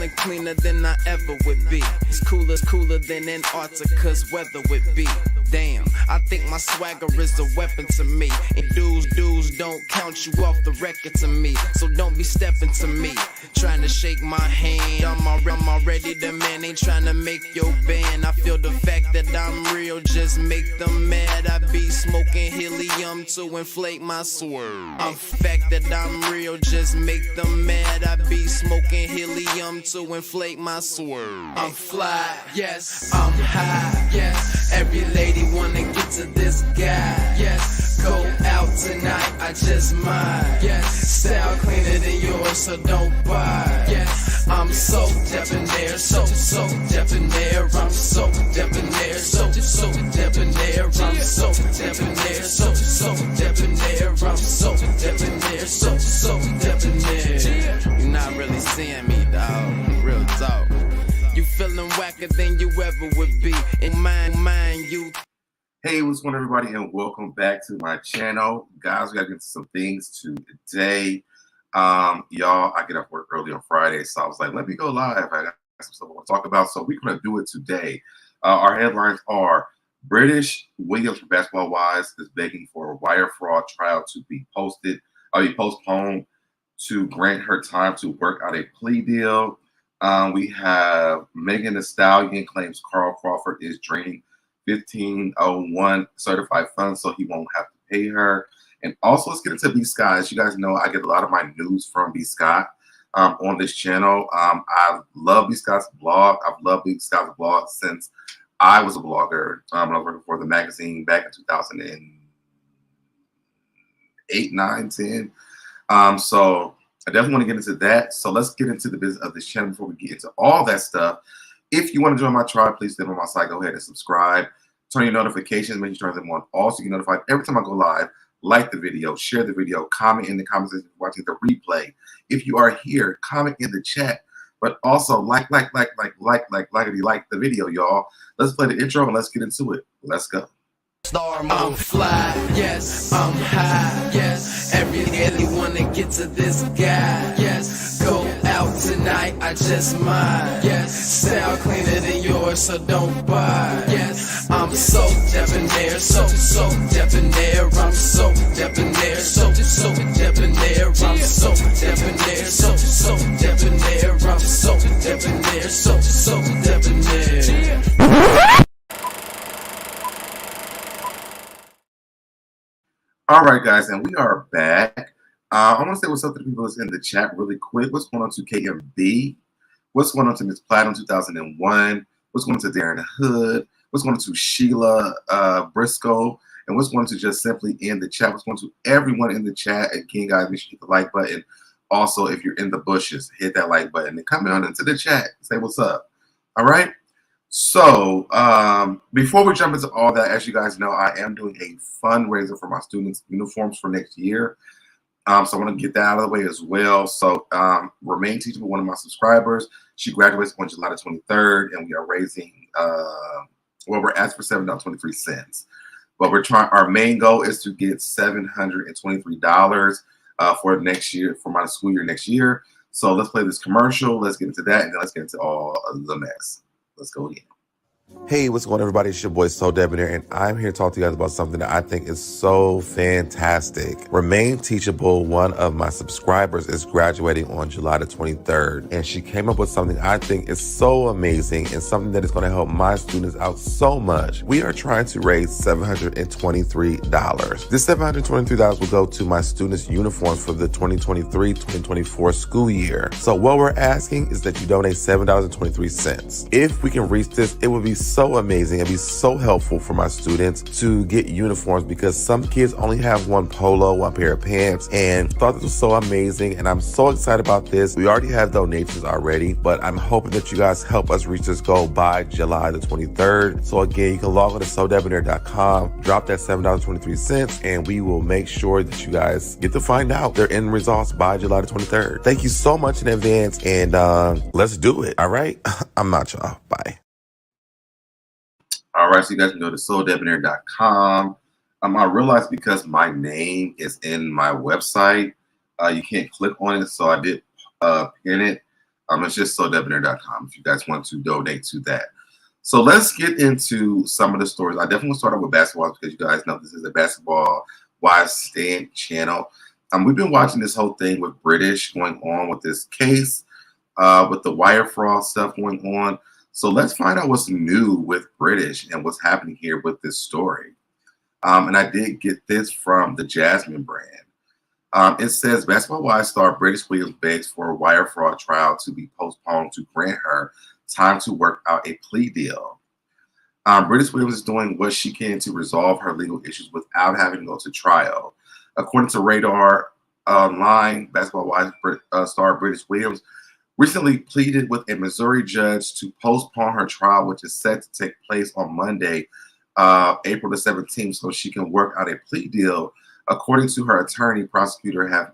feeling cleaner than I ever would be. It's cooler than Antarctica's weather would be. Damn, I think my swagger is a weapon to me. And dudes don't count you off the record to me. So don't be stepping to me, trying to shake my hand. I'm already the man, ain't trying to make your band. I feel the fact that I'm real, just make them mad. I be smoking helium to inflate my swerve. I'm fact that I'm real, just make them mad. I be smoking helium to inflate my swerve. I'm fly, yes, I'm high, yes. Every lady wanna get to this guy, yes. Go out tonight, I just might, yes. Style cleaner than yours, so don't buy, yes. I'm so debonair, so debonair. I'm so debonair, so debonair. I'm so debonair, so debonair. I'm so debonair, so debonair. You're not really seeing me, dog. Real talk. You feeling whacker than you ever would be. In mind you. Hey, what's going on, everybody, and welcome back to my channel. Guys, we gotta get to some things today. Y'all, I get off work early on Friday, so I was like, let me go live. I got some stuff I want to talk about, so we're gonna do it today. Our headlines are: British Williams from Basketball Wives is begging for a wire fraud trial to be postponed to grant her time to work out a plea deal. We have Megan Thee Stallion claims Crawford is draining 1501 certified funds so he won't have to pay her. And also, let's get into B. Scott. As you guys know, I get a lot of my news from B. Scott on this channel. I love B. Scott's blog. I've loved B. Scott's blog since I was a blogger. I was working for the magazine back in 2008, 9, 10. So I definitely want to get into that. So let's get into the business of this channel before we get into all that stuff. If you want to join my tribe, please stay on my site. Go ahead and subscribe. Turn your notifications. Make sure you turn them on. Also, you get notified every time I go live. Like the video, share the video, comment in the comments if you're watching the replay. If you are here, comment in the chat. But also like the video, y'all. Let's play the intro and let's get into it. Let's go. I'm fly, yes, I'm high, yes. Every day wanna get to this guy, yes. Go out tonight, I just might, yes. Style cleaner than yours, so don't buy, yes. I'm so debonair, so debonair. I'm so debonair, so debonair. I'm so debonair, so debonair. I'm so debonair, so debonair. All right, guys, and we are back. I want to say what's up to the people that's in the chat really quick. What's going on to KMB? What's going on to Miss Platinum 2001? What's going on to Darren Hood? What's going on to Sheila Briscoe? And what's going on to Just Simply in the chat? What's going on to everyone in the chat? Again, guys, make sure you hit the like button. Also, if you're in the bushes, hit that like button and come on into the chat. Say what's up. All right? So before we jump into all that, as you guys know, I am doing a fundraiser for my students' uniforms for next year. So I want to get that out of the way as well. So Remain Teachable, one of my subscribers, she graduates on July the 23rd, and we are raising, we're asking for $7.23. But we're trying, our main goal is to get $723 for next year, for my school year next year. So let's play this commercial. Let's get into that, and then let's get into all of the mess. Let's go again. Hey, what's going on, everybody? It's your boy SoDebNair, and I'm here to talk to you guys about something that I think is so fantastic. Remain Teachable, one of my subscribers, is graduating on July the 23rd, and she came up with something I think is so amazing and something that is going to help my students out so much. We are trying to raise $723. This $723 will go to my students' uniforms for the 2023-2024 school year. So what we're asking is that you donate $7.23. If we can reach this, it would be so amazing. It'd be so helpful for my students to get uniforms, because some kids only have one polo, one pair of pants, and thought this was so amazing. And I'm so excited about this. We already have donations already, but I'm hoping that you guys help us reach this goal by July the 23rd. So again, you can log on to SoDebNair.com, drop that $7.23, and we will make sure that you guys get to find out their end results by July the 23rd. Thank you so much in advance, and let's do it. All right. I'm out, y'all. Bye. All right, so you guys can go to SoDebNair.com. I realized because my name is in my website, you can't click on it, so I did pin it. It's just SoDebNair.com if you guys want to donate to that. So let's get into some of the stories. I definitely want to start off with basketball because you guys know this is a basketball wise stand channel. We've been watching this whole thing with British going on with this case, with the wire fraud stuff going on. So let's find out what's new with British and what's happening here with this story. And I did get this from the Jasmine brand. It says Basketball Wives star British Williams begs for a wire fraud trial to be postponed to grant her time to work out a plea deal. British Williams is doing what she can to resolve her legal issues without having to go to trial. According to Radar Online, Basketball Wives star British Williams recently pleaded with a Missouri judge to postpone her trial, which is set to take place on Monday, April the 17th, so she can work out a plea deal. According to her attorney, prosecutor have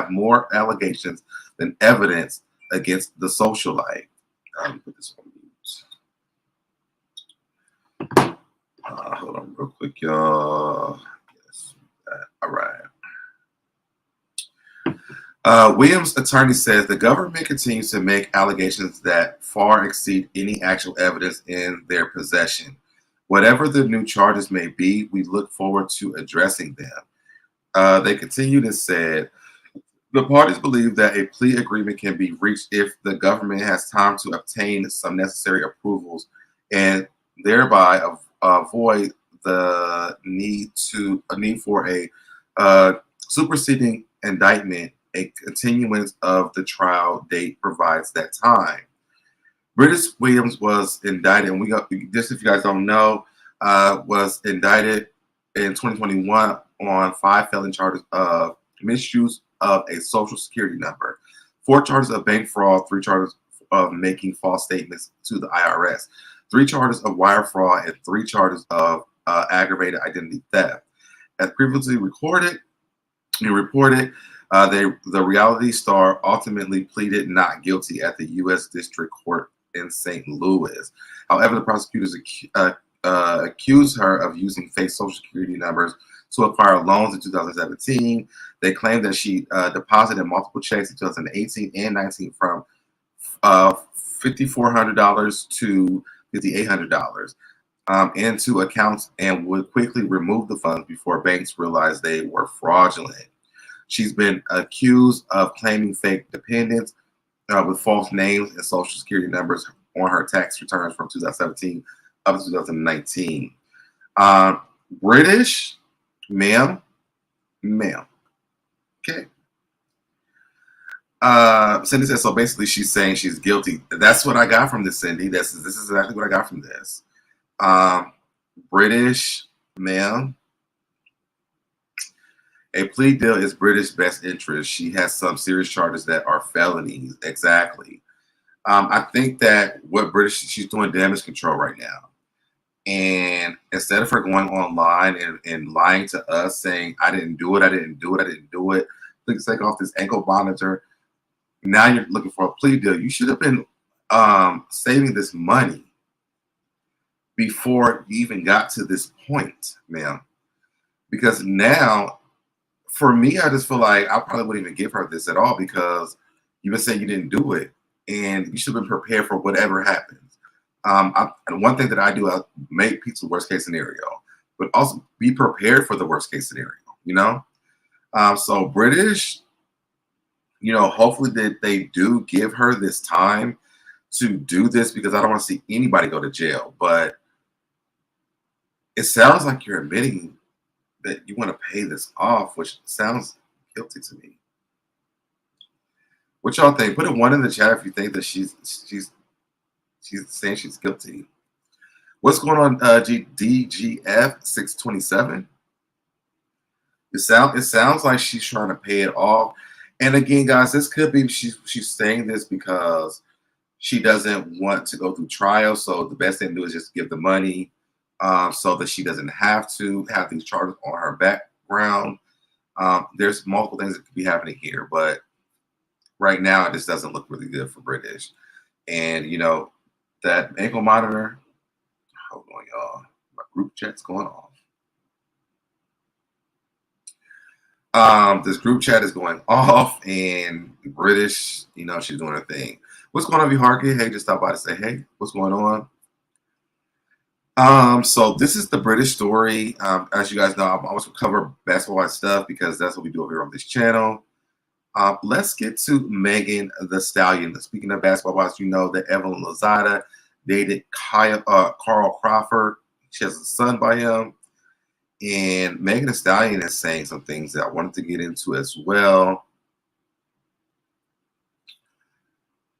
more allegations than evidence against the socialite. Put this on mute. Hold on real quick, y'all. Yes. All right. Williams' attorney says the government continues to make allegations that far exceed any actual evidence in their possession. Whatever the new charges may be, we look forward to addressing them. They continued and said, the parties believe that a plea agreement can be reached if the government has time to obtain some necessary approvals and thereby avoid the need for a superseding indictment. A continuance of the trial date provides that time. British Williams was indicted, and just if you guys don't know, was indicted in 2021 on 5 felony charges of misuse of a social security number, 4 charges of bank fraud, 3 charges of making false statements to the IRS, 3 charges of wire fraud, and 3 charges of aggravated identity theft. As previously reported, the reality star ultimately pleaded not guilty at the U.S. District Court in St. Louis. However, the prosecutors accused her of using fake social security numbers to acquire loans in 2017. They claimed that she deposited multiple checks in 2018 and 19 from $5,400 to $5,800 into accounts and would quickly remove the funds before banks realized they were fraudulent. She's been accused of claiming fake dependents with false names and social security numbers on her tax returns from 2017 up to 2019. British, ma'am. Okay. Cindy says, so basically she's saying she's guilty. That's what I got from this, Cindy. This is exactly what I got from this. British, ma'am. A plea deal is British best interest. She has some serious charges that are felonies. Exactly. I think that what she's doing damage control right now. And instead of her going online and lying to us saying, I didn't do it, please take off this ankle monitor. Now you're looking for a plea deal. You should have been saving this money before you even got to this point, ma'am. Because now, for me, I just feel like I probably wouldn't even give her this at all because you've been saying you didn't do it. And you should have been prepared for whatever happens. And one thing that I do, I make pizza worst case scenario, but also be prepared for the worst case scenario, you know? So British, you know, hopefully that they do give her this time to do this because I don't want to see anybody go to jail. But it sounds like you're admitting that you want to pay this off, which sounds guilty to me. What y'all think? Put a 1 in the chat if you think that she's saying she's guilty. What's going on, DGF 627? It sounds like she's trying to pay it off. And again, guys, this could be she's saying this because she doesn't want to go through trial. So the best thing to do is just give the money so that she doesn't have to have these charges on her background. There's multiple things that could be happening here, but right now it just doesn't look really good for British. And you know, that ankle monitor, hold on, y'all. My group chat's going off. This group chat is going off, and British, you know, she's doing her thing. What's going on, Viharki? Hey, just stop by to say hey. What's going on? So this is the British story. As you guys know, I'm always cover basketball stuff because that's what we do over here on this channel. Let's get to Megan Thee Stallion. Speaking of basketball wives, you know that Evelyn Lozada dated Carl Crawford. She has a son by him. And Megan Thee Stallion is saying some things that I wanted to get into as well.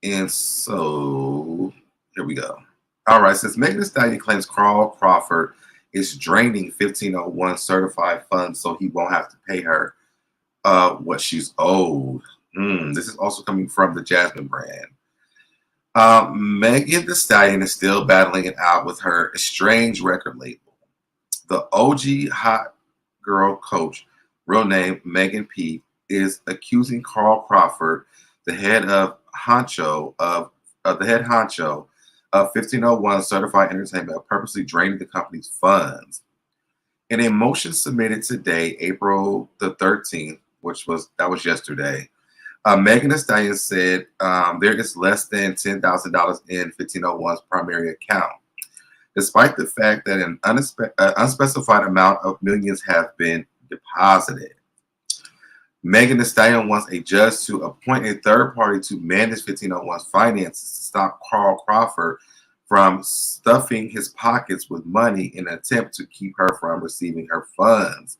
And so here we go. All right, since Megan Thee Stallion claims Carl Crawford is draining 1501 certified funds so he won't have to pay her what she's owed. This is also coming from the Jasmine brand. Megan Thee Stallion is still battling it out with her estranged record label. The OG hot girl coach, real name Megan P, is accusing Carl Crawford, the head honcho of 1501 Certified Entertainment, of purposely draining the company's funds. In a motion submitted today, April the 13th, that was yesterday, Megan Thee Stallion said there is less than $10,000 in 1501's primary account, despite the fact that an unspecified amount of millions have been deposited. Megan Thee Stallion wants a judge to appoint a third party to manage 1501's finances to stop Carl Crawford from stuffing his pockets with money in an attempt to keep her from receiving her funds.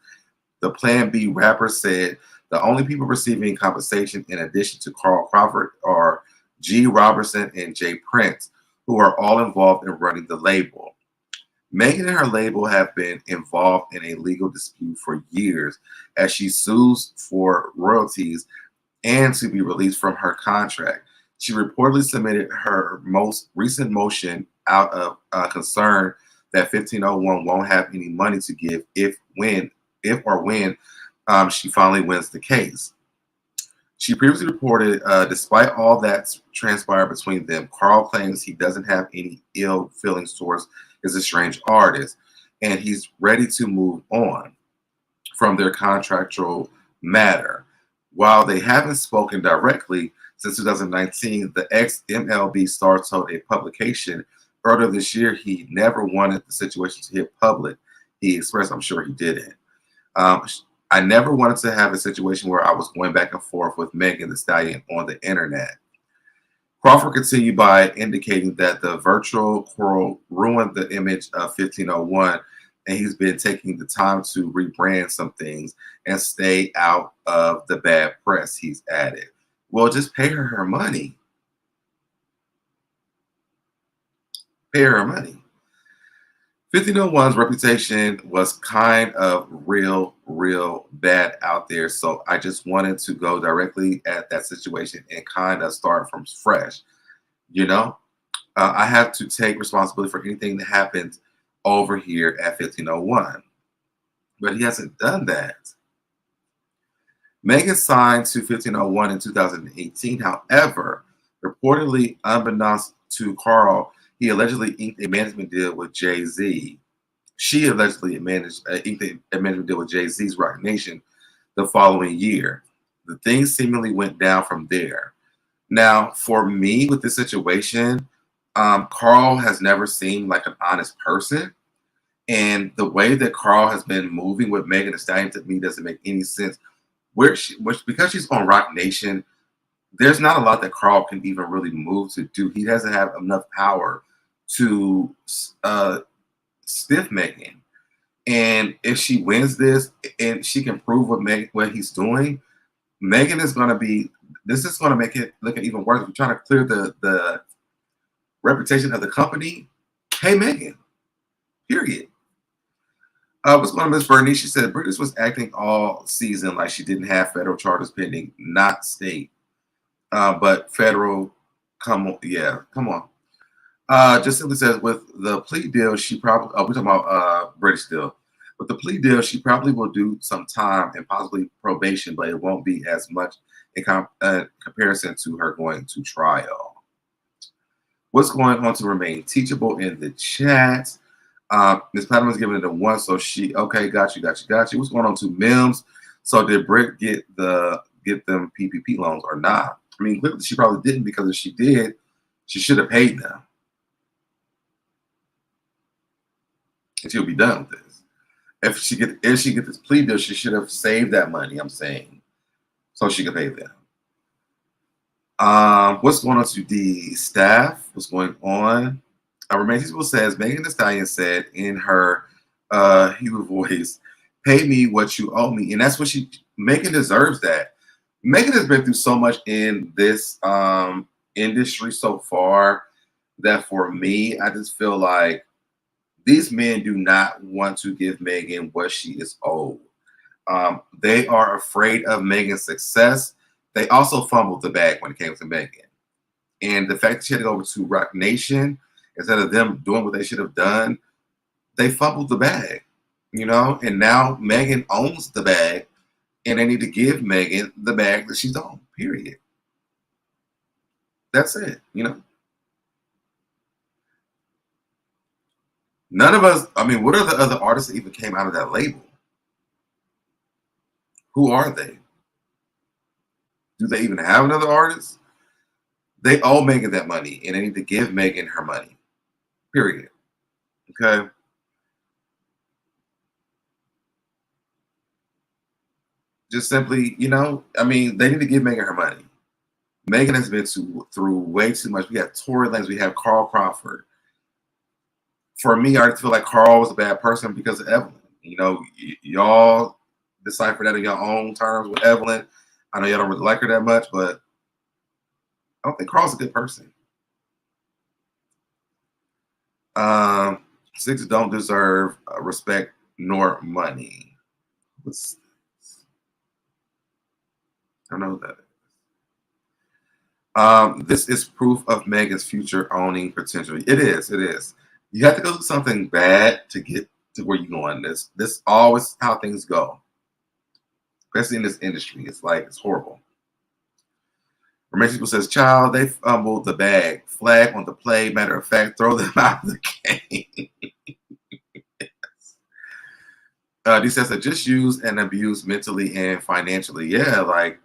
The Plan B rapper said the only people receiving compensation in addition to Carl Crawford are G. Robertson and Jay Prince, who are all involved in running the label. Megan and her label have been involved in a legal dispute for years as she sues for royalties and to be released from her contract. She reportedly submitted her most recent motion out of concern that 1501 won't have any money to give if or when she finally wins the case. She previously reported, despite all that's transpired between them, Carl claims he doesn't have any ill feelings towards his estranged artist, and he's ready to move on from their contractual matter. While they haven't spoken directly since 2019, the ex-MLB star told a publication earlier this year he never wanted the situation to hit public. He expressed, I'm sure he didn't. I never wanted to have a situation where I was going back and forth with Megan Thee Stallion on the internet. Crawford continued by indicating that the virtual quarrel ruined the image of 1501, and he's been taking the time to rebrand some things and stay out of the bad press, he's added. Well, just pay her money. Pay her money. 1501's reputation was kind of real bad out there. So I just wanted to go directly at that situation and kind of start from fresh. You know, I have to take responsibility for anything that happens over here at 1501. But he hasn't done that. Megan signed to 1501 in 2018. However, reportedly, unbeknownst to Carl, he allegedly inked a management deal with Jay-Z. She allegedly inked a management deal with Jay-Z's Roc Nation the following year. The thing seemingly went down from there. Now, for me with this situation, Carl has never seemed like an honest person. And the way that Carl has been moving with Megan Thee Stallion to me doesn't make any sense. Because she's on Roc Nation, there's not a lot that Carl can even really move to do. He doesn't have enough power to stiff Megan. And if she wins this and she can prove what he's doing, Megan is going to be, this is going to make it look even worse. If you're trying to clear the reputation of the company, hey, Megan, period. What's going on, Miss Bernice? She said Brittish was acting all season like she didn't have federal charges pending, not state. But federal, come on. Just simply says with the plea deal, she probably, we're talking about British deal. With the plea deal, she probably will do some time and possibly probation, but it won't be as much in comparison to her going to trial. What's going on to remain teachable in the chat? Miss Patterman's giving it a 1, so she, okay, got you. What's going on to Mims? So did Britt get them PPP loans or not? I mean, clearly she probably didn't, because if she did, she should have paid them. And she'll be done with this. If she get this plea deal, she should have saved that money, I'm saying, so she could pay them. What's going on to the staff? What's going on? Romantic People says Megan Thee Stallion said in her Hebrew voice, "Pay me what you owe me," and that's what Megan deserves that. Megan has been through so much in this industry so far that for me, I just feel like these men do not want to give Megan what she is owed. They are afraid of Megan's success. They also fumbled the bag when it came to Megan. And the fact that she had to go over to Rock Nation, instead of them doing what they should have done, they fumbled the bag, you know? And now Megan owns the bag, and they need to give Megan the bag that she's on, period. That's it, you know? None of us, I mean, what are the other artists that even came out of that label? Who are they? Do they even have another artist? They owe Megan that money, and they need to give Megan her money, period. Okay? Just simply, you know, I mean, they need to give Megan her money. Megan has been through way too much. We have Tory Lanez, we have Carl Crawford. For me, I feel like Carl was a bad person because of Evelyn. You know, y'all decipher that in your own terms with Evelyn. I know y'all don't really like her that much, but I don't think Carl's a good person. Six don't deserve respect nor money. I don't know what that is. This is proof of Megan's future owning potential. It is. It is. You have to go through something bad to get to where you're going. This always how things go, especially in this industry. It's like it's horrible. Romantic People says, "Child, they fumbled the bag. Flag on the play. Matter of fact, throw them out of the game." He says that just used and abused mentally and financially. Yeah, like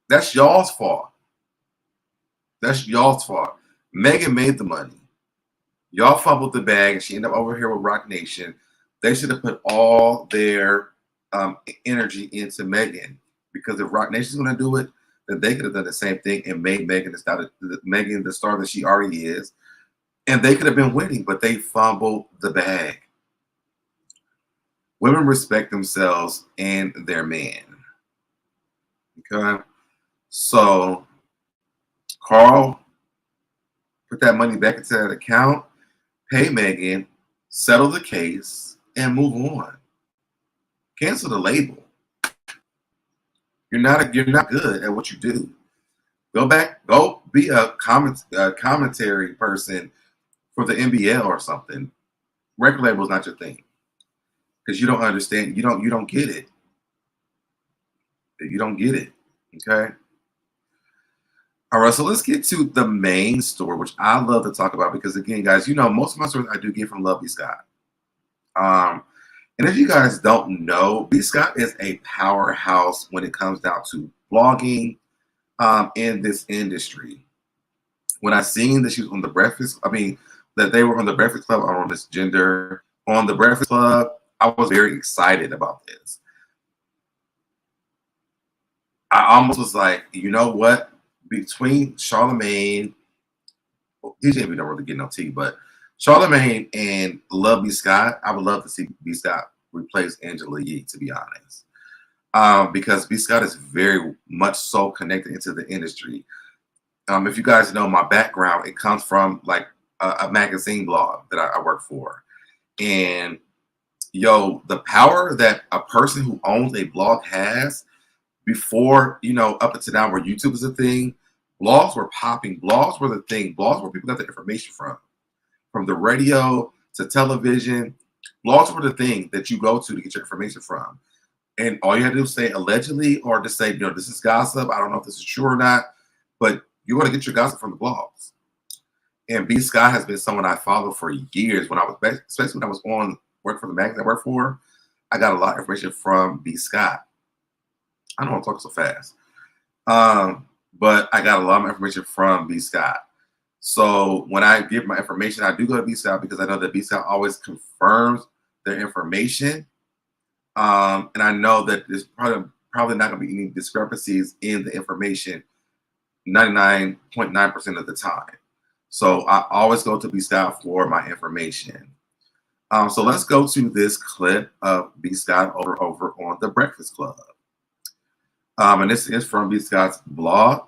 that's y'all's fault. That's y'all's fault. Megan made the money. Y'all fumbled the bag, and she ended up over here with Rock Nation. They should have put all their energy into Megan, because if Rock Nation's going to do it, then they could have done the same thing and made Megan the star that she already is, and they could have been winning, but they fumbled the bag. Women respect themselves and their man. Okay, so Carl, put that money back into that account. Pay Megan, settle the case, and move on. Cancel the label. You're not good at what you do. Go back, go be a commentary person for the NBL or something. Record label is not your thing, because you don't understand. You don't get it. You don't get it. Okay. All right, so let's get to the main story, which I love to talk about, because again, guys, you know, most of my stories I do get from Love B. Scott. And if you guys don't know, B. Scott is a powerhouse when it comes down to blogging in this industry. When I seen that she was on the Breakfast, that they were on the Breakfast Club on this gender on the Breakfast Club, I was very excited about this. I almost was like, you know what? Between Charlamagne, DJ we don't really get no tea, but Charlamagne and Love B. Scott, I would love to see B. Scott replace Angela Yee, to be honest. Because B. Scott is very much so connected into the industry. If you guys know my background, it comes from like a magazine blog that I work for. And yo, the power that a person who owns a blog has, before, you know, up until now where YouTube is a thing, blogs were popping. Blogs were the thing. Blogs were people got the information from the radio to television. Blogs were the thing that you go to get your information from. And all you had to do is say allegedly, or just say, you know, this is gossip. I don't know if this is true or not, but you want to get your gossip from the blogs. And B. Scott has been someone I followed for years. Especially when I was on work for the magazine I work for, I got a lot of information from B. Scott. I don't want to talk so fast. but I got a lot of information from B Scott. So when I give my information, I do go to B Scott because I know that B Scott always confirms their information. And I know that there's probably not going to be any discrepancies in the information 99.9% of the time. So I always go to B Scott for my information. So let's go to this clip of B Scott over on the Breakfast Club. And this is from B Scott's blog.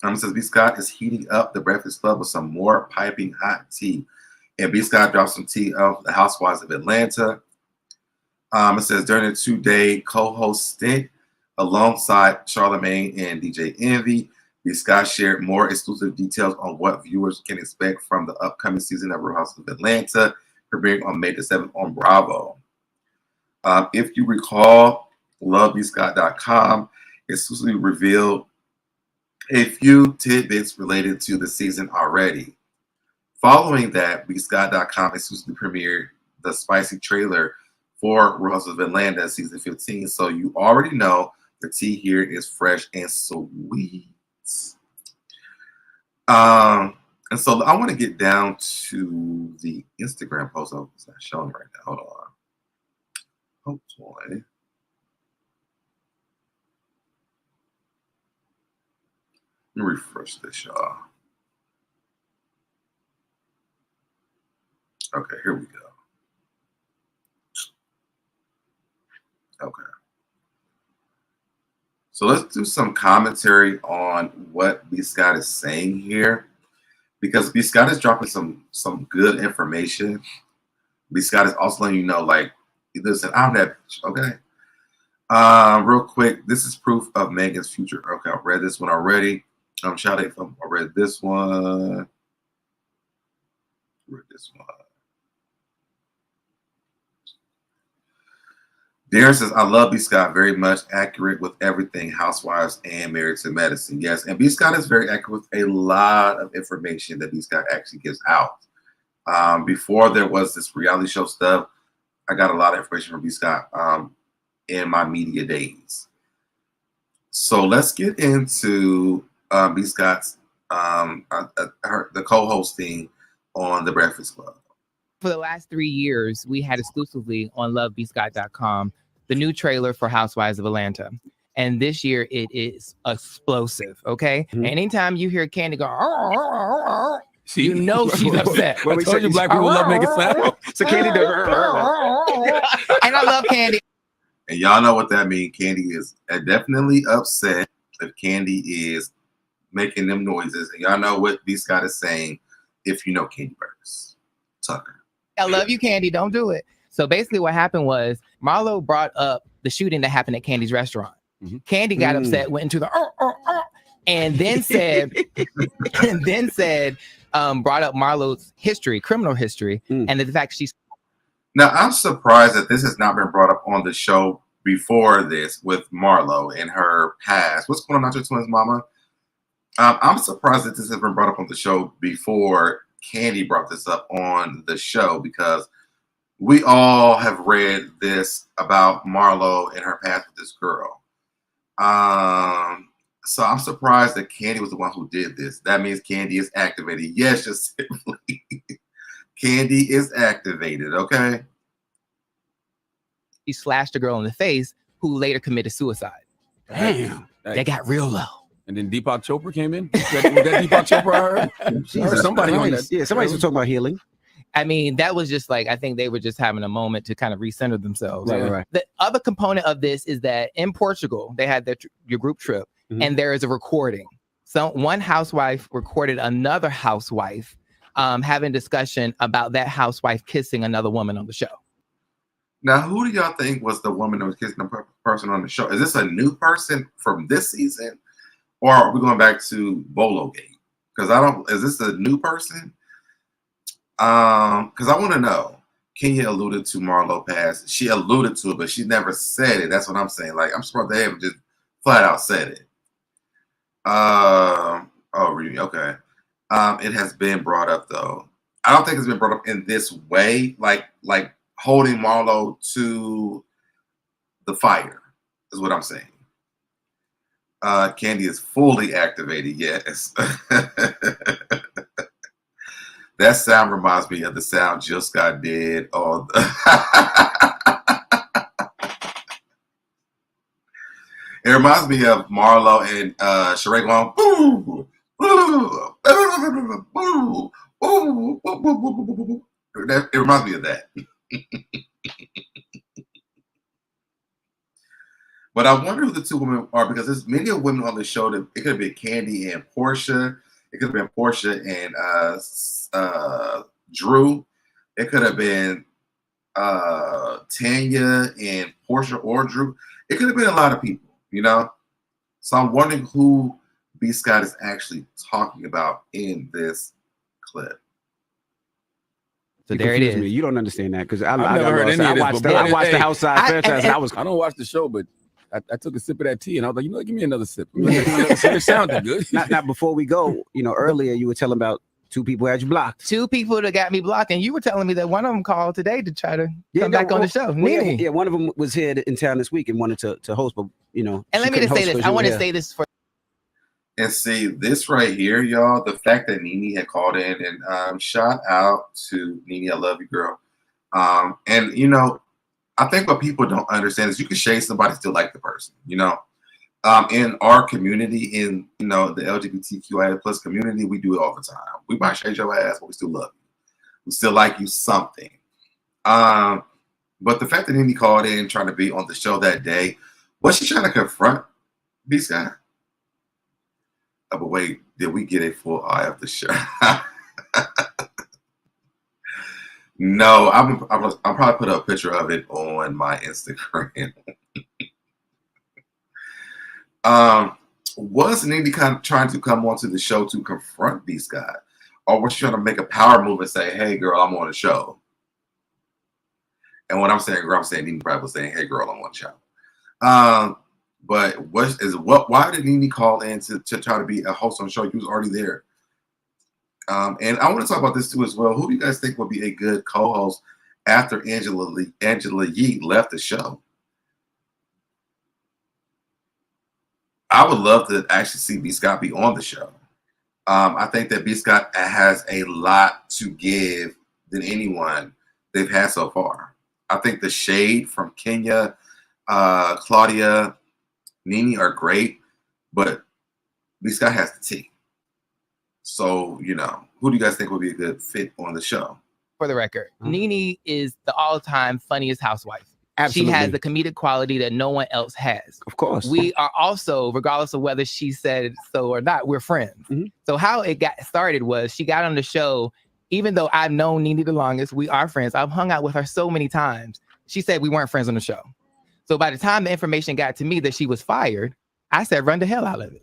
It says B Scott is heating up the Breakfast Club with some more piping hot tea. And B Scott dropped some tea of the Housewives of Atlanta. It says during a 2-day co-host stint alongside Charlamagne and DJ Envy, B Scott shared more exclusive details on what viewers can expect from the upcoming season of Real Housewives of Atlanta, premiering on May the 7th on Bravo. If you recall, lovebscott.com exclusively revealed a few tidbits related to the season already. Following that, bscott.com exclusively premiered the spicy trailer for Real Housewives of Atlanta season 15. So you already know the tea here is fresh and sweet. And so I want to get down to the Instagram post. Oh, it's not showing right now. Hold on. Oh boy. Let me refresh this, y'all. Okay, here we go. Okay. So let's do some commentary on what B Scott is saying here, because B Scott is dropping some good information. B Scott is also letting you know, like, listen, I'm that bitch, okay? Real quick, this is proof of Megan's future. Okay, I read this one already. Shout out from I read this one. Darren says, I love B Scott very much, accurate with everything Housewives and Married to Medicine. Yes, and B Scott is very accurate with a lot of information that B Scott actually gives out. Before there was this reality show stuff, I got a lot of information from B Scott in my media days. So let's get into B Scott's the co-hosting on the Breakfast Club. For the last 3 years, we had exclusively on lovebscott.com the new trailer for Housewives of Atlanta. And this year it is explosive, okay? Mm-hmm. Anytime you hear Candy go, you know she's upset. Well, we told you black people love making sound. So Candy does. And I love Candy. And y'all know what that means. Candy is definitely upset if Candy is making them noises. And y'all know what B Scott is saying if you know Candy Burgers. Tucker. I love you, Candy. Don't do it. So basically what happened was Marlo brought up the shooting that happened at Candy's restaurant. Mm-hmm. Candy got upset, went into the and then said, brought up Marlo's history, criminal history, and the fact she's. Now, I'm surprised that this has not been brought up on the show before this with Marlo and her past. What's going on out your twins, mama? I'm surprised that this has been brought up on the show before Candy brought this up on the show, because we all have read this about Marlo and her past with this girl. So I'm surprised that Candy was the one who did this. That means Candy is activated. Yes, just simply. Candy is activated, okay? He slashed a girl in the face who later committed suicide. Damn. They got real low. And then Deepak Chopra came in. Was that Deepak Chopra I heard? Somebody on that. Yeah, somebody was talking about healing. I mean, that was just like, I think they were just having a moment to kind of recenter themselves. Right. The other component of this is that in Portugal, they had your group trip, and there is a recording. So one housewife recorded another housewife having discussion about that housewife kissing another woman on the show. Now, who do y'all think was the woman that was kissing the person on the show? Is this a new person from this season? Or are we going back to Bolo Gate? Because is this a new person? Because I want to know. Kenya alluded to Marlo past. She alluded to it, but she never said it. That's what I'm saying. Like, I'm surprised they haven't just flat out said it. Oh, really? Okay. It has been brought up, though. I don't think it's been brought up in this way, like holding Marlo to the fire, is what I'm saying. Candy is fully activated. Yes. That sound reminds me of the sound Jill Scott did on It reminds me of Marlo and Sheree going, boo, boo, boo, boo, boo. It reminds me of that. But I wonder who the two women are, because there's many women on the show that it could have been Candy and Portia. It could have been Portia and Drew. It could have been Tanya and Portia or Drew. It could have been a lot of people, you know? So I'm wondering who B. Scott is actually talking about in this clip. So there it is. Me. You don't understand that, because I've never heard any of this. I watched the Outside franchise, and I don't watch the show, but I took a sip of that tea, and I was like, you know what, give me another sip. It sounded good. Now, before we go, earlier you were telling about 2 people had you blocked. 2 people that got me blocked, and you were telling me that one of them called today to try to come back on the show. Nene. Yeah, one of them was here in town this week and wanted to host, but And let me just say this. I want to say this for. And see, this right here, y'all, the fact that Nene had called in, and shout out to Nene, I love you, girl. And I think what people don't understand is you can shade somebody, still like the person, in our community, in the LGBTQIA plus community, we do it all the time. We might shade your ass, but we still love you. We still like you something. But the fact that Nene called in trying to be on the show that day, was she trying to confront B. Scott? Oh, but wait, did we get a full eye of the show? No, I'll probably put up a picture of it on my Instagram. Was Nene kind of trying to come onto the show to confront B. Scott? Or was she trying to make a power move and say, hey, girl, I'm on the show? And when I'm saying girl, I'm saying Nene probably was saying, hey, girl, I'm on the show. But why did Nene call in to try to be a host on the show? He was already there. And I want to talk about this too as well. Who do you guys think would be a good co-host after Angela Yee left the show? I would love to actually see B. Scott be on the show. I think that B. Scott has a lot to give than anyone they've had so far. I think the shade from Kenya, Claudia, Nene are great, but B. Scott has the tea. So, who do you guys think would be a good fit on the show? For the record, Nene is the all-time funniest housewife. Absolutely. She has the comedic quality that no one else has. Of course. We are also, regardless of whether she said so or not, we're friends. Mm-hmm. So how it got started was she got on the show, even though I've known Nene the longest, we are friends. I've hung out with her so many times. She said we weren't friends on the show. So by the time the information got to me that she was fired, I said, run the hell out of it.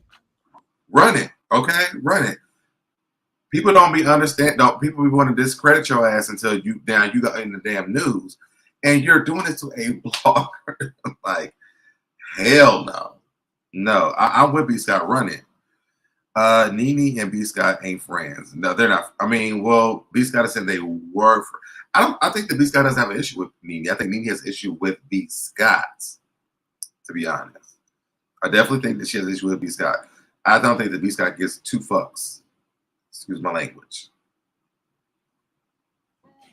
Run it, okay? Run it. People don't be understand. Don't people be want to discredit your ass until you got in the damn news, and you're doing it to a blogger. Like, hell no, no. I'm with B. Scott. Run it. Nene and B. Scott ain't friends. No, they're not. I mean, well, B. Scott said they were. I think that B. Scott doesn't have an issue with Nene. I think Nene has an issue with B. Scott. To be honest, I definitely think that she has an issue with B. Scott. I don't think that B. Scott gives 2 fucks. Excuse my language.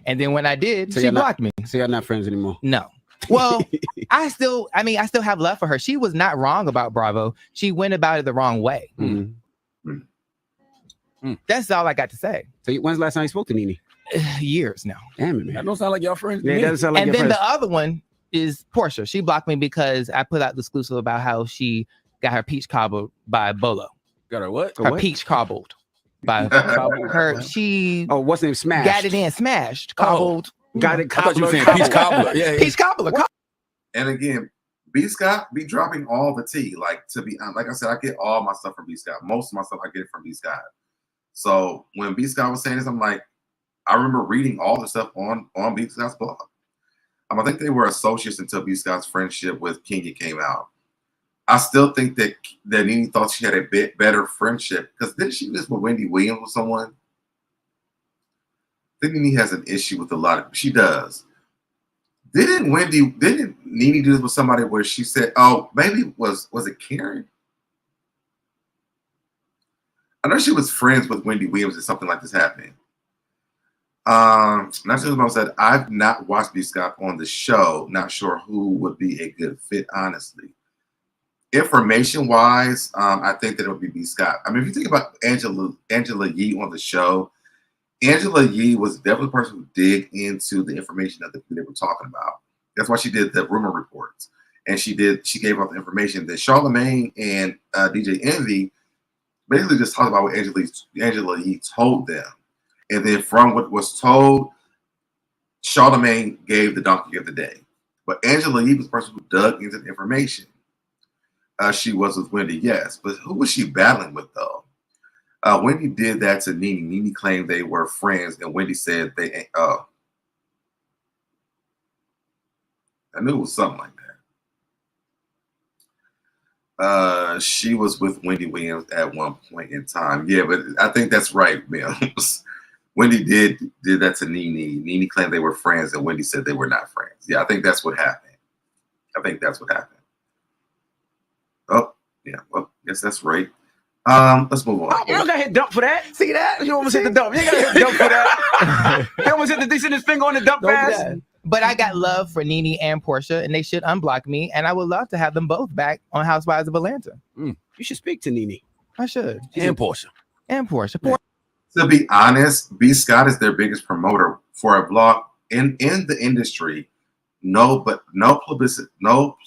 And then when I did, she blocked me. So you're not friends anymore? No. Well, I still have love for her. She was not wrong about Bravo. She went about it the wrong way. Mm-hmm. Mm-hmm. That's all I got to say. So when's the last time you spoke to Nene? Years now. Damn it, man. That don't sound like y'all friends. Yeah, it doesn't sound like and your then friends. the other one is Portia. She blocked me because I put out the exclusive about how she got her peach cobbled by Bolo. Got her what? Her peach cobbled by her. She what's the name? Smashed. Got it in, smashed, cobbled. Got it. I thought you were saying peach cobbler. Yeah, peach cobbler. And again, B. Scott be dropping all the tea. Like, to be like I said, I get all my stuff from B. Scott. Most of my stuff I get it from B. Scott. So when B. Scott was saying this, I'm like, I remember reading all the stuff on B. Scott's blog. I think they were associates until B. Scott's friendship with Kenya came out. I still think that Nene thought she had a bit better friendship, because didn't she live with Wendy Williams or someone? I think Nene has an issue with a lot of. She does. Didn't Nene do this with somebody where she said, "Oh, maybe was it Karen?" I know she was friends with Wendy Williams if something like this happened. National Mom said, I've not watched B. Scott on the show. Not sure who would be a good fit, honestly. Information-wise, I think that it would be B. Scott. I mean, if you think about Angela Yee on the show, Angela Yee was definitely the person who dig into the information that they were talking about. That's why she did the rumor reports. And she gave out the information that Charlamagne and DJ Envy basically just talked about what Angela Yee told them. And then from what was told, Charlamagne gave the donkey of the day. But Angela Yee was the person who dug into the information. She was with Wendy, yes. But who was she battling with, though? Wendy did that to Nene. Nene claimed they were friends, and Wendy said they ain't. I knew it was something like that. She was with Wendy Williams at one point in time. Yeah, but I think that's right, Mills. Wendy did that to Nene. Nene claimed they were friends, and Wendy said they were not friends. Yeah, I think that's what happened. Oh, yeah. Well, yes, that's right. Let's move on. Oh, you don't got to hit dump for that. See that? You almost hit the dump. You got to hit dump for that. You almost hit his finger on the dump pass. But I got love for Nene and Portia, and they should unblock me. And I would love to have them both back on Housewives of Atlanta. You should speak to Nene. I should. And Portia. To be honest, B. Scott is their biggest promoter for a blog in the industry. No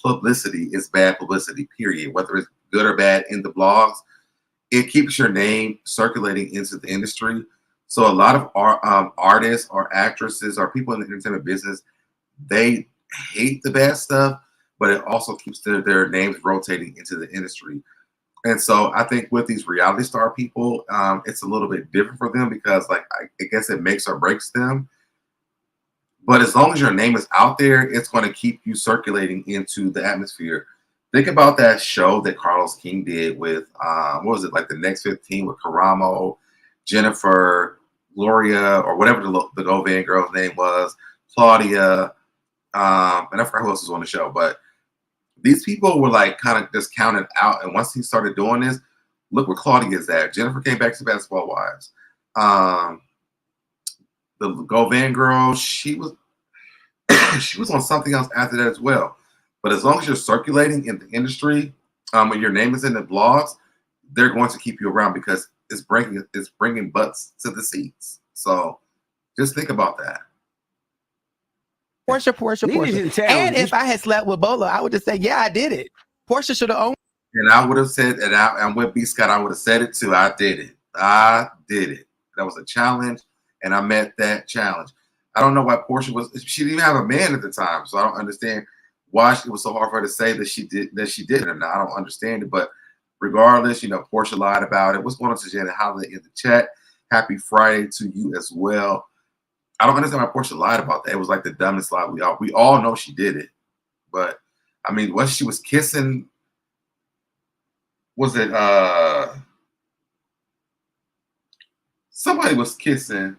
publicity is bad publicity, period. Whether it's good or bad in the blogs, it keeps your name circulating into the industry. So a lot of artists or actresses or people in the entertainment business, they hate the bad stuff, but it also keeps their names rotating into the industry. And so I think with these reality star people, it's a little bit different for them because, like, I guess it makes or breaks them. But as long as your name is out there, it's going to keep you circulating into the atmosphere. Think about that show that Carlos King did with, what was it, like the Next 15 with Karamo, Jennifer, Gloria, or whatever the Govan girl's name was, Claudia, and I forgot who else was on the show. But these people were like kind of just counted out. And once he started doing this, look where Claudia is at. Jennifer came back to Basketball Wives. The Govan girl, she was on something else after that as well. But as long as you're circulating in the industry, when your name is in the blogs, they're going to keep you around because it's bringing butts to the seats. So just think about that. Portia. And if I had slept with Bolo, I would just say, yeah, I did it. Portia should have owned. And I would have said, and I'm with B. Scott, I would have said it too. I did it. That was a challenge, and I met that challenge. I don't know why Portia she didn't even have a man at the time, so I don't understand why it was so hard for her to say that she did it or not. I don't understand it, but regardless, Portia lied about it. What's going on to Janet Holiday in the chat? Happy Friday to you as well. I don't understand why Portia lied about that. It was like the dumbest lie. We all know she did it, but I mean, what she was kissing, was it somebody was kissing?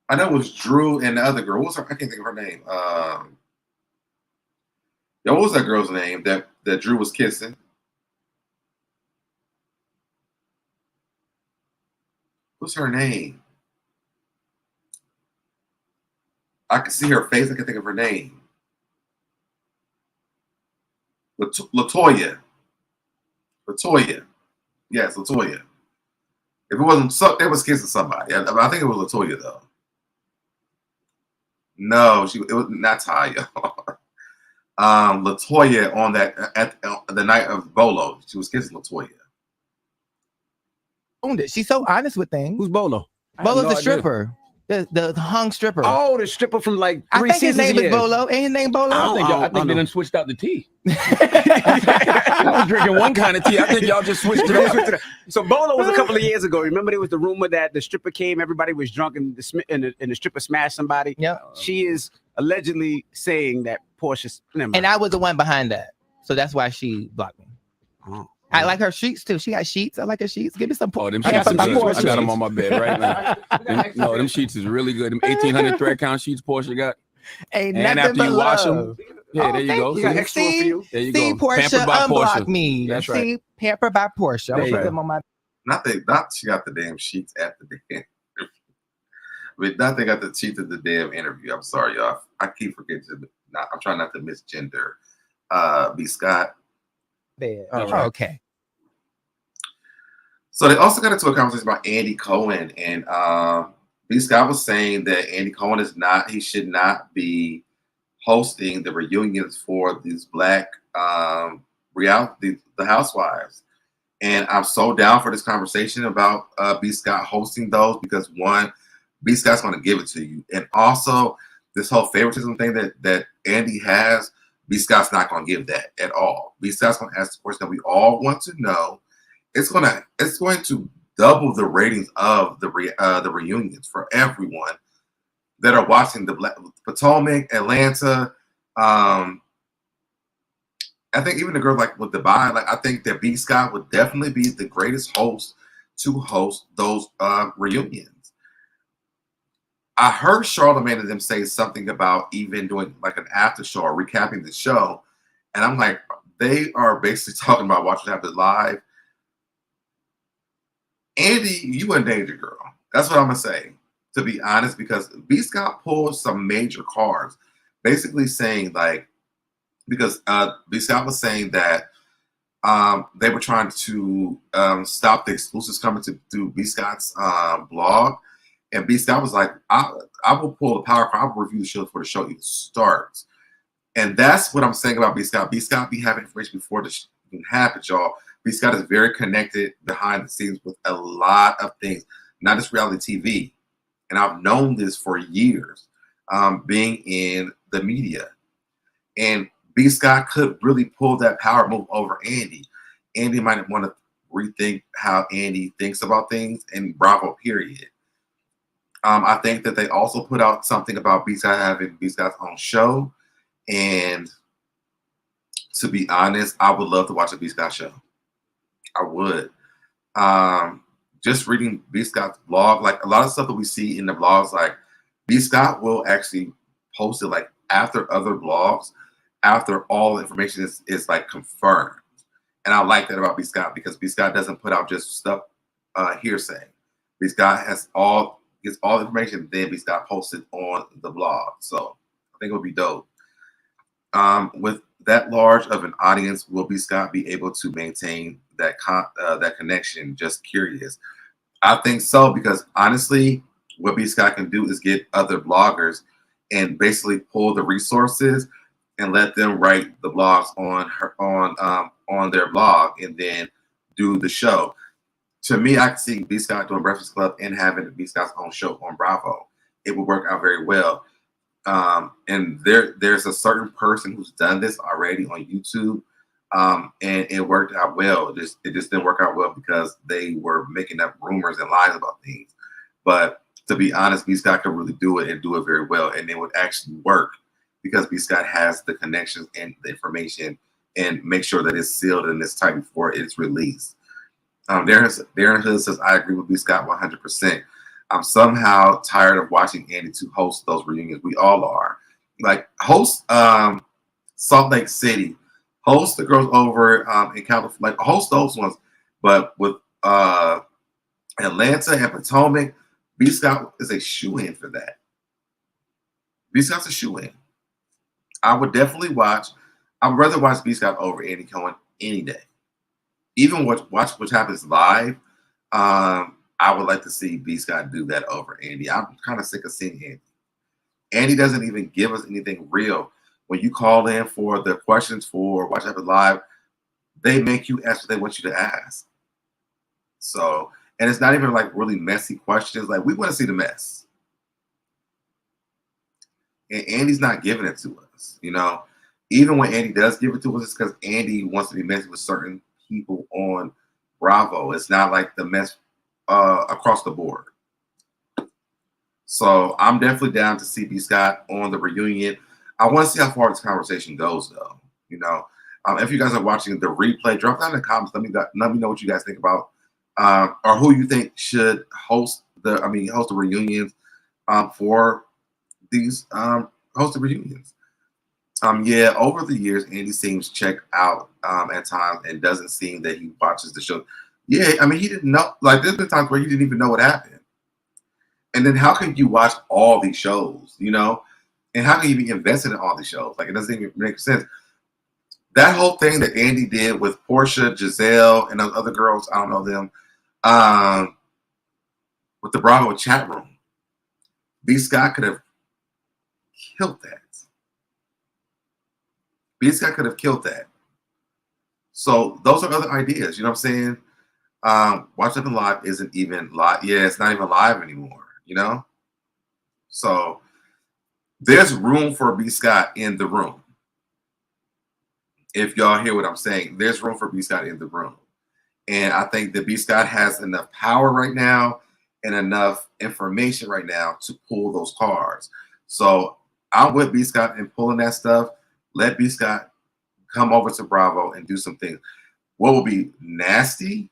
I know it was Drew and the other girl. What was her? I can't think of her name. What was that girl's name that Drew was kissing? What's her name? I can see her face. I can think of her name. Latoya. Yes, Latoya. If it wasn't, they was kissing somebody. I think it was Latoya though. No, it was not Taya. Latoya on that at the night of Bolo, she was kissing Latoya. Owned it. She's so honest with things. Who's Bolo? Bolo's the stripper. The hung stripper. Oh, the stripper from like 3 I think his seasons. name is Bolo. Ain't his name Bolo? I think they done switched out the tea. I was drinking one kind of tea. I think y'all just switched it up. So Bolo was a couple of years ago. Remember there was the rumor that the stripper came, everybody was drunk, and the stripper smashed somebody. Yeah. She is allegedly saying that Portia's. And I was the one behind that. So that's why she blocked me. Oh. I like her sheets too. She got sheets. I like her sheets. Give me some. Oh, them sheets. I got them on my bed right now. Them sheets is really good. Them 1800 thread count sheets Portia got. Ain't and nothing after but you wash love. them, there you go. You got extra for you. There you see go. Portia Pampered by unblock Portia. me. That's right. See, pampered by Portia. I'll put them on my. Not she got the damn sheets at the damn. I mean, not they got the sheets at the damn interview. I'm sorry, y'all. I keep forgetting to. I'm trying not to misgender. B. Scott. Bad. Right. Okay. So they also got into a conversation about Andy Cohen, and B. Scott was saying that Andy Cohen he should not be hosting the reunions for these black reality, the housewives. And I'm so down for this conversation about B. Scott hosting those because one, B. Scott's going to give it to you, and also this whole favoritism thing that Andy has, B. Scott's not going to give that at all. B. Scott's going to ask the question that we all want to know. It's going to double the ratings of the reunions for everyone that are watching the Potomac, Atlanta. I think even the girl like with Dubai, like I think that B. Scott would definitely be the greatest host to host those reunions. I heard Charlamagne and them say something about even doing like an after show or recapping the show, and I'm like, they are basically talking about watching it live. Andy, you in danger, girl. That's what I'm gonna say, to be honest, because B. Scott pulled some major cards, basically saying like, because B. Scott was saying that they were trying to stop the exclusives coming through B. Scott's blog, and B. Scott was like, I will pull the power card. I will review the show before the show even starts. And that's what I'm saying about B. Scott. B. Scott be having information before the show even happens, y'all. B. Scott is very connected behind the scenes with a lot of things, not just reality TV. And I've known this for years, being in the media. And B. Scott could really pull that power move over Andy. Andy might want to rethink how Andy thinks about things, and Bravo, period. I think that they also put out something about B. Scott having B. Scott's own show. And to be honest, I would love to watch a B. Scott show. I would. Just reading B. Scott's blog, like a lot of stuff that we see in the blogs, like B. Scott will actually post it like after other blogs, after all the information is like confirmed. And I like that about B. Scott because B. Scott doesn't put out just stuff hearsay. B. Scott gets all the information, then B. Scott posts it on the blog. So I think it would be dope. With that large of an audience, will B. Scott be able to maintain that connection? Just curious. I think so, because honestly, what B. Scott can do is get other bloggers and basically pull the resources and let them write the blogs on their blog and then do the show. To me, I can see B. Scott doing Breakfast Club and having B. Scott's own show on Bravo. It would work out very well. And there's a certain person who's done this already on YouTube, and it worked out well. It just didn't work out well because they were making up rumors and lies about things. But to be honest, B. Scott can really do it and do it very well, and it would actually work because B. Scott has the connections and the information and make sure that it's sealed and it's tight before it's released. Darren Hood says, I agree with B. Scott 100%. I'm somehow tired of watching Andy to host those reunions. We all are. Like, host Salt Lake City, host the girls over in California, like host those ones. But with Atlanta and Potomac, B. Scott is a shoe-in for that. B. Scott's a shoe-in. I would definitely watch. I would rather watch B. Scott over Andy Cohen any day. Even watch what happens live. I would like to see B. Scott do that over Andy. I'm kind of sick of seeing Andy. Andy doesn't even give us anything real. When you call in for the questions for Watch Happen Live, they make you ask what they want you to ask. So, and it's not even like really messy questions. Like, we want to see the mess. And Andy's not giving it to us, you know. Even when Andy does give it to us, it's because Andy wants to be messy with certain people on Bravo. It's not like the mess across the board. So I'm definitely down to see B. Scott on the reunion. I want to see how far this conversation goes, though. You know, if you guys are watching the replay, drop down in the comments. Let me know what you guys think about, or who you think should host the reunions for these hosted reunions. Yeah, over the years, Andy seems checked out at times and doesn't seem that he watches the show. Yeah, I mean, he didn't know. Like, there's been times where he didn't even know what happened. And then how can you watch all these shows, you know? And how can you be invested in all these shows? Like, it doesn't even make sense. That whole thing that Andy did with Portia, Giselle, and those other girls, I don't know them, with the Bravo chat room, B. Scott could have killed that. B. Scott could have killed that. So those are other ideas, you know what I'm saying? Watch Nothing Live isn't even live. Yeah, it's not even live anymore, you know? So there's room for B. Scott in the room. If y'all hear what I'm saying, there's room for B. Scott in the room. And I think that B. Scott has enough power right now and enough information right now to pull those cards. So I'm with B. Scott in pulling that stuff. Let B. Scott come over to Bravo and do some things. What will be nasty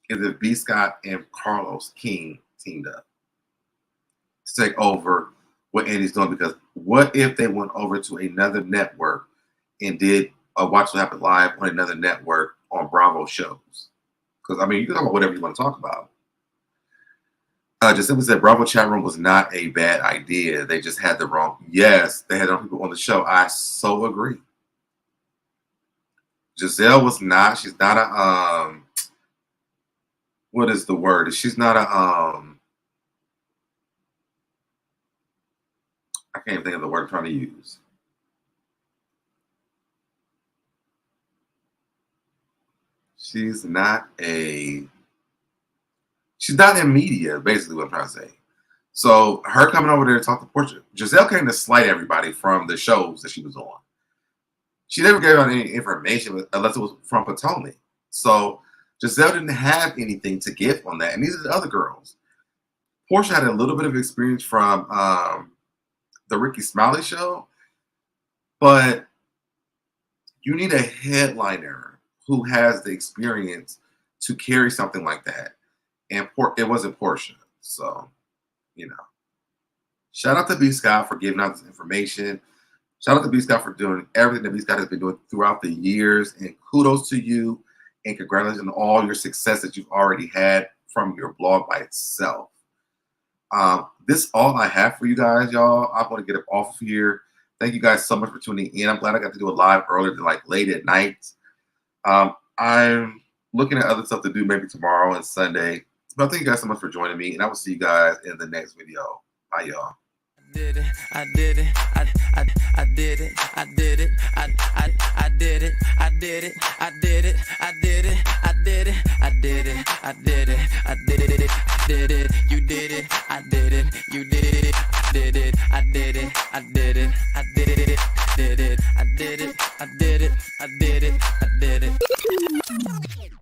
is if B. Scott and Carlos King teamed up to take over what Andy's doing. Because what if they went over to another network and did a Watch What Happens Live on another network on Bravo shows? Because, I mean, you can talk about whatever you want to talk about. Just simply said Bravo chat room was not a bad idea. They just had the wrong. Yes, they had the wrong people on the show. I so agree. Giselle was not. She's not a what is the word? She's not a I can't even think of the word I'm trying to use. She's not in media, basically what I'm trying to say. So her coming over there to talk to Portia. Giselle came to slight everybody from the shows that she was on. She never gave out any information unless it was from Potomac. So Giselle didn't have anything to give on that. And these are the other girls. Portia had a little bit of experience from the Ricky Smiley show. But you need a headliner who has the experience to carry something like that. And it wasn't Portia. So, you know. Shout out to B. Scott for giving out this information. Shout out to B. Scott for doing everything that B. Scott has been doing throughout the years. And kudos to you. And congratulations on all your success that you've already had from your blog by itself. This is all I have for you guys, y'all. I'm going to get up off of here. Thank you guys so much for tuning in. I'm glad I got to do it live earlier than like late at night. I'm looking at other stuff to do maybe tomorrow and Sunday. But thank you guys so much for joining me. And I will see you guys in the next video. Bye, y'all. Did it, I did it, I did it, I did it, I did it, I did it, I did it, I did it, I did it, I did it, I did it, I did it, did it, you did it, I did it, you did it, did it, I did it, I did it, I did it, did it, I did it, I did it, I did it, I did it.